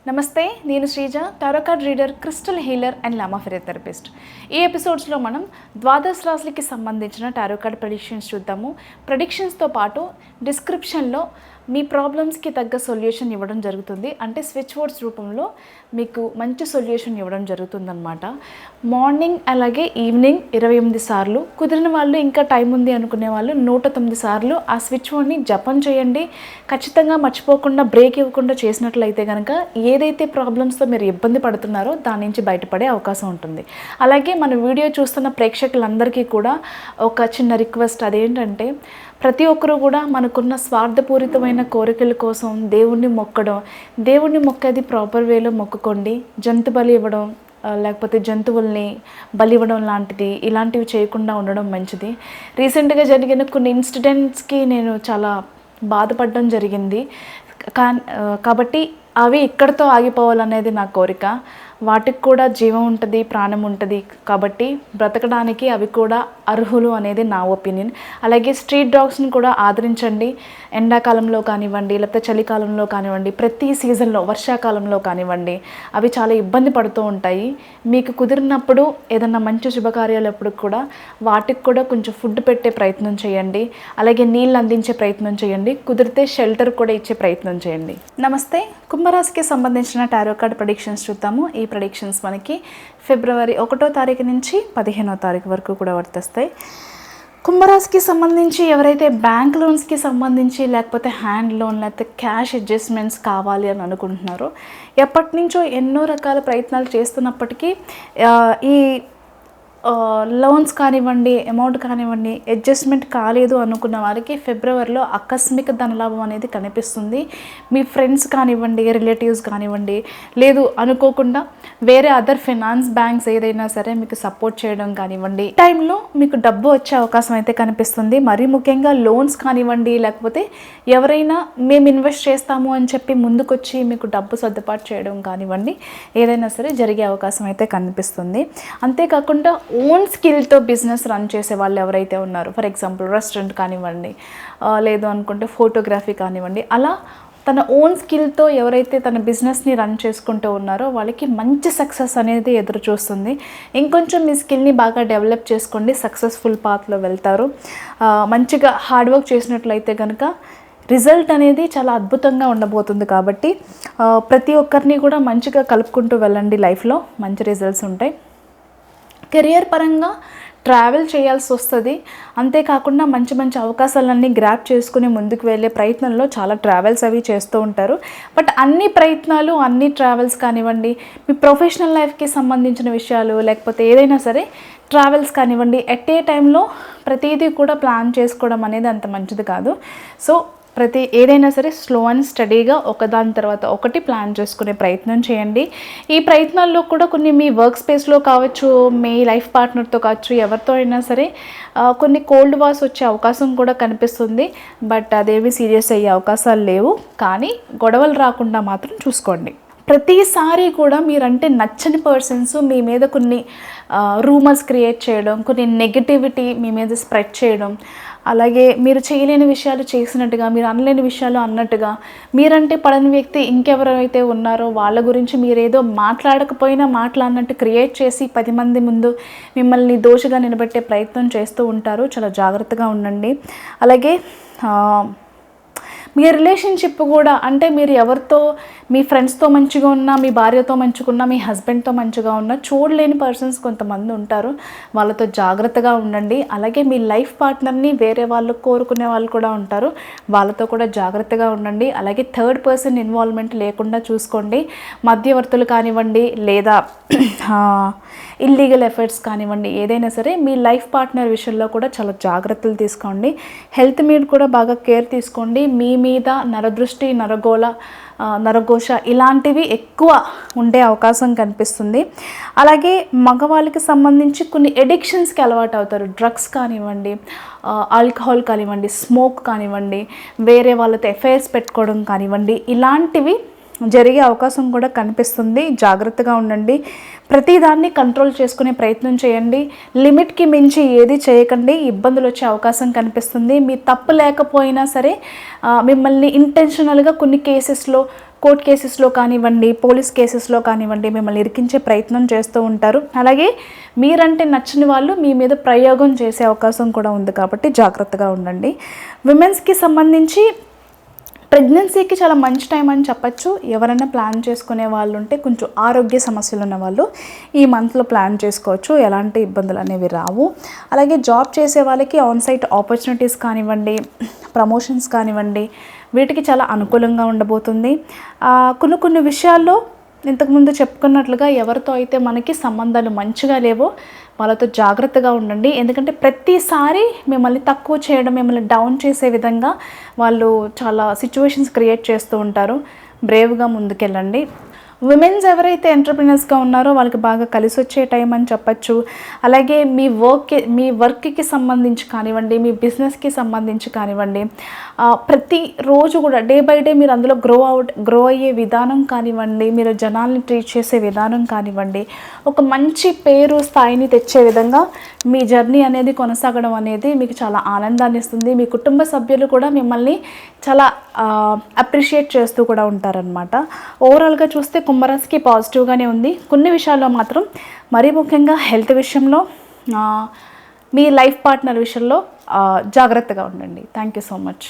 నమస్తే, నేను Sreeja, tarot card reader, crystal healer and lama physiotherapist. ఈ ఎపిసోడ్స్లో మనం ద్వాదశ రాశులకి సంబంధించిన టారో కార్డ్ ప్రెడిక్షన్స్ చూద్దాము. ప్రెడిక్షన్స్తో పాటు డిస్క్రిప్షన్లో మీ ప్రాబ్లమ్స్కి తగ్గ సొల్యూషన్ ఇవ్వడం జరుగుతుంది. అంటే స్విచ్ వర్డ్స్ రూపంలో మీకు మంచి సొల్యూషన్ ఇవ్వడం జరుగుతుందన్నమాట. మార్నింగ్ అలాగే ఈవినింగ్ 28 సార్లు, కుదిరిన వాళ్ళు ఇంకా టైం ఉంది అనుకునే వాళ్ళు 109 సార్లు ఆ స్విచ్ వర్డ్ని జపం చేయండి. ఖచ్చితంగా మర్చిపోకుండా బ్రేక్ ఇవ్వకుండా చేసినట్లయితే కనుక ఏదైతే ప్రాబ్లమ్స్తో మీరు ఇబ్బంది పడుతున్నారో దాని నుంచి బయటపడే అవకాశం ఉంటుంది. అలాగే మన వీడియో చూస్తున్న ప్రేక్షకులందరికీ కూడా ఒక చిన్న రిక్వెస్ట్, అదేంటంటే ప్రతి ఒక్కరూ కూడా మనకున్న స్వార్థపూరితమైన కోరికల కోసం దేవుణ్ణి మొక్కడం, దేవుణ్ణి మొక్కేది ప్రాపర్ వేలో మొక్కుకోండి. జంతు బలి ఇవ్వడం, లేకపోతే జంతువుల్ని బలి ఇవ్వడం ఇలాంటివి చేయకుండా ఉండడం మంచిది. రీసెంట్గా జరిగిన కొన్ని ఇన్సిడెంట్స్కి నేను చాలా బాధపడడం జరిగింది. కాబట్టి అవి ఇక్కడితో ఆగిపోవాలనేది నా కోరిక. వాటికి కూడా జీవం ఉంటుంది, ప్రాణం ఉంటుంది. కాబట్టి బ్రతకడానికి అవి కూడా అర్హులు అనేది నా ఒపీనియన్. అలాగే స్ట్రీట్ డాగ్స్ని కూడా ఆదరించండి. ఎండాకాలంలో కానివ్వండి, లేకపోతే చలికాలంలో కానివ్వండి, ప్రతి సీజన్లో, వర్షాకాలంలో కానివ్వండి, అవి చాలా ఇబ్బంది పడుతూ ఉంటాయి. మీకు కుదిరినప్పుడు ఏదన్నా మంచి శుభకార్యాలప్పుడు కూడా వాటికి కూడా కొంచెం ఫుడ్ పెట్టే ప్రయత్నం చేయండి. అలాగే నీళ్ళు అందించే ప్రయత్నం చేయండి. కుదిరితే షెల్టర్ కూడా ఇచ్చే ప్రయత్నం చేయండి. నమస్తే, కుంభరాశికి సంబంధించిన టారో కార్డ్ ప్రెడిక్షన్స్ చూద్దాము. ఈ ప్రెడిక్షన్స్ మనకి ఫిబ్రవరి 1వ తారీఖు నుంచి 15వ తారీఖు వరకు కూడా వర్తిస్తాయి. కుంభరాశికి సంబంధించి ఎవరైతే బ్యాంక్ లోన్స్కి సంబంధించి, లేకపోతే హ్యాండ్ లోన్, లేకపోతే క్యాష్ అడ్జస్ట్మెంట్స్ కావాలి అని అనుకుంటున్నారో, ఎప్పటి నుంచో ఎన్నో రకాల ప్రయత్నాలు చేస్తున్నప్పటికీ ఈ లోన్స్ కానివ్వండి, అమౌంట్ కానివ్వండి, అడ్జస్ట్మెంట్ కాలేదు అనుకున్న వారికి ఫిబ్రవరిలో ఆకస్మిక ధనలాభం అనేది కనిపిస్తుంది. మీ ఫ్రెండ్స్ కానివ్వండి, రిలేటివ్స్ కానివ్వండి, లేదు అనుకోకుండా వేరే అదర్ ఫైనాన్స్ బ్యాంక్స్ ఏదైనా సరే మీకు సపోర్ట్ చేయడం కానివ్వండి, ఈ టైంలో మీకు డబ్బు వచ్చే అవకాశం అయితే కనిపిస్తుంది. మరీ ముఖ్యంగా లోన్స్ కానివ్వండి, లేకపోతే ఎవరైనా మేము ఇన్వెస్ట్ చేస్తాము అని చెప్పి ముందుకొచ్చి మీకు డబ్బు సర్దుబాటు చేయడం కానివ్వండి, ఏదైనా సరే జరిగే అవకాశం అయితే కనిపిస్తుంది. అంతేకాకుండా ఓన్ స్కిల్తో బిజినెస్ రన్ చేసే వాళ్ళు ఎవరైతే ఉన్నారో, ఫర్ ఎగ్జాంపుల్ రెస్టారెంట్ కానివ్వండి, లేదు అనుకుంటే ఫోటోగ్రఫీ కానివ్వండి, అలా తన ఓన్ స్కిల్తో ఎవరైతే తన బిజినెస్ని రన్ చేసుకుంటూ ఉన్నారో వాళ్ళకి మంచి సక్సెస్ అనేది ఎదురు చూస్తుంది. ఇంకొంచెం మీ స్కిల్ని బాగా డెవలప్ చేసుకోండి, సక్సెస్ఫుల్ పాత్లో వెళ్తారు. మంచిగా హార్డ్ వర్క్ చేసినట్లయితే కనుక రిజల్ట్ అనేది చాలా అద్భుతంగా ఉండబోతుంది. కాబట్టి ప్రతి ఒక్కరిని కూడా మంచిగా కలుపుకుంటూ వెళ్ళండి. లైఫ్లో మంచి రిజల్ట్స్ ఉంటాయి. కెరియర్ పరంగా ట్రావెల్ చేయాల్సి వస్తుంది. అంతేకాకుండా మంచి మంచి అవకాశాలన్నీ గ్రాప్ చేసుకుని ముందుకు వెళ్ళే ప్రయత్నంలో చాలా ట్రావెల్స్ అవి చేస్తూ ఉంటారు. బట్ అన్ని ప్రయత్నాలు, అన్ని ట్రావెల్స్ కానివ్వండి, మీ ప్రొఫెషనల్ లైఫ్కి సంబంధించిన విషయాలు, లేకపోతే ఏదైనా సరే ట్రావెల్స్ కానివ్వండి, ఎట్ ఏ టైంలో ప్రతిదీ కూడా ప్లాన్ చేసుకోవడం అనేది అంత మంచిది కాదు. సో ఏదైనా సరే స్లో అండ్ స్టడీగా ఒకదాని తర్వాత ఒకటి ప్లాన్ చేసుకునే ప్రయత్నం చేయండి. ఈ ప్రయత్నాల్లో కూడా కొన్ని మీ వర్క్ స్పేస్లో కావచ్చు, మీ లైఫ్ పార్ట్నర్తో కావచ్చు, ఎవరితో అయినా సరే కొన్ని కోల్డ్ వార్స్ వచ్చే అవకాశం కూడా కనిపిస్తుంది. బట్ అదేమి సీరియస్ అయ్యే అవకాశాలు లేవు. కానీ గొడవలు రాకుండా మాత్రం చూసుకోండి. ప్రతిసారి కూడా మీరంటే నచ్చని పర్సన్స్ మీ మీద కొన్ని రూమర్స్ క్రియేట్ చేయడం, కొన్ని నెగటివిటీ మీ మీద స్ప్రెడ్ చేయడం, అలాగే మీరు చేయలేని విషయాలు చేసినట్టుగా, మీరు అనలేని విషయాలు అన్నట్టుగా, మీరంటే పడని వ్యక్తి ఇంకెవరైతే ఉన్నారో వాళ్ళ గురించి మీరేదో మాట్లాడకపోయినా మాట్లాడినట్టు క్రియేట్ చేసి 10 మంది ముందు మిమ్మల్ని దోషిగా నిలబెట్టే ప్రయత్నం చేస్తూ ఉంటారు. చాలా జాగ్రత్తగా ఉండండి. అలాగే మీ రిలేషన్షిప్ కూడా, అంటే మీరు ఎవరితో, మీ ఫ్రెండ్స్తో మంచిగా ఉన్నా, మీ భార్యతో మంచిగా ఉన్నా, మీ హస్బెండ్తో మంచిగా ఉన్నా, చూడలేని పర్సన్స్ కొంతమంది ఉంటారు. వాళ్ళతో జాగ్రత్తగా ఉండండి. అలాగే మీ లైఫ్ పార్ట్నర్ని వేరే వాళ్ళు కోరుకునే వాళ్ళు కూడా ఉంటారు. వాళ్ళతో కూడా జాగ్రత్తగా ఉండండి. అలాగే థర్డ్ పర్సన్ ఇన్వాల్వ్మెంట్ లేకుండా చూసుకోండి. మధ్యవర్తులు కానివ్వండి, లేదా ఇల్లీగల్ ఎఫర్ట్స్ కానివ్వండి, ఏదైనా సరే మీ లైఫ్ పార్ట్నర్ విషయంలో కూడా చాలా జాగ్రత్తలు తీసుకోండి. హెల్త్ మీద కూడా బాగా కేర్ తీసుకోండి. మీ మీద నరదృష్టి, నరఘోష ఇలాంటివి ఎక్కువ ఉండే అవకాశం కనిపిస్తుంది. అలాగే మగవాళ్ళకి సంబంధించి కొన్ని ఎడిక్షన్స్కి అలవాటు అవుతారు. డ్రగ్స్ కానివ్వండి, ఆల్కహాల్ కానివ్వండి, స్మోక్ కానివ్వండి, వేరే వాళ్ళతో ఎఫైర్స్ పెట్టుకోవడం కానివ్వండి, ఇలాంటివి జరిగే అవకాశం కూడా కనిపిస్తుంది. జాగ్రత్తగా ఉండండి. ప్రతిదాన్ని కంట్రోల్ చేసుకునే ప్రయత్నం చేయండి. లిమిట్కి మించి ఏది చేయకండి. ఇబ్బందులు వచ్చే అవకాశం కనిపిస్తుంది. మీ తప్పు లేకపోయినా సరే మిమ్మల్ని ఇంటెన్షనల్గా కొన్ని కేసెస్లో కోర్ట్ కేసెస్లో కానివ్వండి, పోలీస్ కేసెస్లో కానివ్వండి మిమ్మల్ని ఇరికించే ప్రయత్నం చేస్తూ ఉంటారు. అలాగే మీరంటే నచ్చని వాళ్ళు మీ మీద ప్రయోగం చేసే అవకాశం కూడా ఉంది కాబట్టి జాగ్రత్తగా ఉండండి. విమెన్స్కి సంబంధించి ప్రెగ్నెన్సీకి చాలా మంచి టైం అని చెప్పచ్చు. ఎవరైనా ప్లాన్ చేసుకునే వాళ్ళు ఉంటే కొంచెం ఆరోగ్య సమస్యలు ఉన్న వాళ్ళు ఈ మంత్లో ప్లాన్ చేసుకోవచ్చు, ఎలాంటి ఇబ్బందులు అనేవి రావు. అలాగే జాబ్ చేసే వాళ్ళకి ఆన్సైట్ ఆపర్చునిటీస్ కానివ్వండి, ప్రమోషన్స్ కానివ్వండి వీటికి చాలా అనుకూలంగా ఉండబోతుంది. కొన్ని విషయాల్లో ఇంతకుముందు చెప్పుకున్నట్లుగా ఎవరితో అయితే మనకి సంబంధాలు మంచిగా లేవో వాళ్ళతో జాగ్రత్తగా ఉండండి. ఎందుకంటే ప్రతిసారి మిమ్మల్ని తక్కువ చేయడం, మిమ్మల్ని డౌన్ చేసే విధంగా వాళ్ళు చాలా సిచ్యువేషన్స్ క్రియేట్ చేస్తూ ఉంటారు. బ్రేవ్గా ముందుకెళ్ళండి. విమెన్స్ ఎవరైతే ఎంటర్‌ప్రెన్యూర్స్‌గా ఉన్నారో వాళ్ళకి బాగా కలిసి వచ్చే టైం అని చెప్పచ్చు. అలాగే మీ వర్క్కి సంబంధించి కానివ్వండి, మీ బిజినెస్కి సంబంధించి కానివ్వండి, ప్రతిరోజు కూడా డే బై డే మీరు అందులో గ్రో అయ్యే విధానం కానివ్వండి, మీరు జనాల్ని ట్రీట్ చేసే విధానం కానివ్వండి, ఒక మంచి పేరు స్థాయిని తెచ్చే విధంగా మీ జర్నీ అనేది కొనసాగడం అనేది మీకు చాలా ఆనందాన్ని ఇస్తుంది. మీ కుటుంబ సభ్యులు కూడా మిమ్మల్ని చాలా అప్రిషియేట్ చేస్తూ కూడా ఉంటారనమాట. ఓవరాల్గా చూస్తే కుంభరాశికి పాజిటివ్గానే ఉంది. కొన్ని విషయాల్లో మాత్రం మరీ ముఖ్యంగా హెల్త్ విషయంలో, మీ లైఫ్ పార్ట్నర్ విషయంలో జాగ్రత్తగా ఉండండి. Thank you so much.